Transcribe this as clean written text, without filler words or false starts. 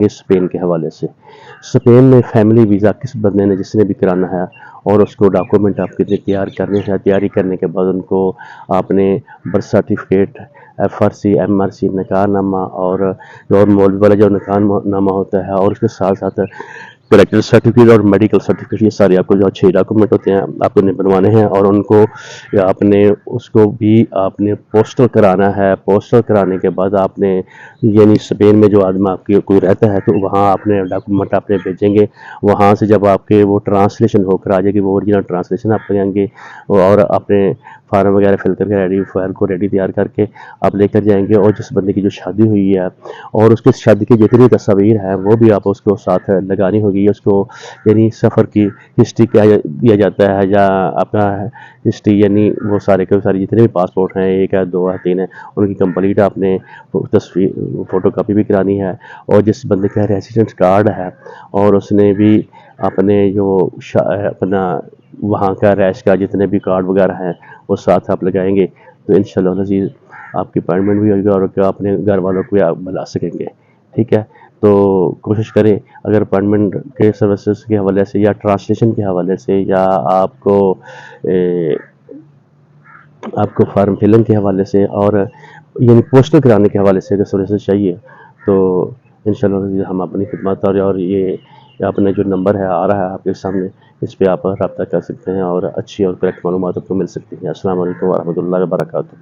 Spain کے حوالے سے اسپین میں فیملی ویزا کس بندے نے جس نے بھی کرانا ہے اور اس کو ڈاکومنٹ آپ کے تیار کرنے ہیں. تیاری کرنے کے بعد ان کو آپ نے برتھ سرٹیفکیٹ FRC MRC نکاح نامہ اور مولوی والا جو نکاح نامہ ہوتا ہے اور اس کے ساتھ ساتھ کریکٹر سرٹیفکیٹ اور میڈیکل سرٹیفکیٹ یہ سارے آپ کو جو اچھے ڈاکومنٹ ہوتے ہیں آپ نے بنوانے ہیں اور ان کو آپ نے اس کو بھی آپ نے پوسٹل کرانا ہے. پوسٹل کرانے کے بعد آپ نے یعنی اسپین میں جو آدمی آپ کے کوئی رہتا ہے تو وہاں آپ نے ڈاکومنٹ آپ نے بھیجیں گے. وہاں سے جب آپ کے وہ ٹرانسلیشن ہو کر آ جائے گی وہ اوریجنل ٹرانسلیشن آپ لیں گے اور اپنے فارم وغیرہ فل کر کے فائل کو ریڈی تیار کر کے آپ لے کر جائیں گے. اور جس بندے کی جو شادی ہوئی ہے اور اس کے شادی کی جتنی تصاویر ہیں وہ بھی آپ اس کو ساتھ لگانی ہوگی. اس کو یعنی سفر کی ہسٹری کیا دیا جاتا ہے یا اپنا ہسٹری یعنی وہ سارے کے سارے جتنے بھی پاسپورٹ ہیں 1 ہے 2 ہے 3 ہے ان کی کمپلیٹ آپ نے تصویر فوٹو کاپی بھی کرانی ہے. اور جس بندے کا ریزیڈنٹ کارڈ ہے اور اس نے بھی اپنے جو اپنا وہاں کا رہائش کا جتنے بھی کارڈ وغیرہ ہیں وہ ساتھ آپ لگائیں گے تو انشاءاللہ العزیز آپ کی اپائنٹمنٹ بھی ہوگی اور اپنے گھر والوں کو آپ بلا سکیں گے. ٹھیک ہے تو کوشش کریں اگر اپائنٹمنٹ کے سروسز کے حوالے سے یا ٹرانسلیشن کے حوالے سے یا آپ کو فارم فلنگ کے حوالے سے اور یعنی پوسٹل کرانے کے حوالے سے اگر سروسز چاہیے تو انشاءاللہ ہم اپنی خدمات اور یہ اپنے جو نمبر ہے آ رہا ہے آپ کے سامنے اس پہ آپ رابطہ کر سکتے ہیں اور اچھی اور کریکٹ معلومات آپ کو مل سکتی ہیں. السلام علیکم ورحمۃ اللہ وبرکاتہ.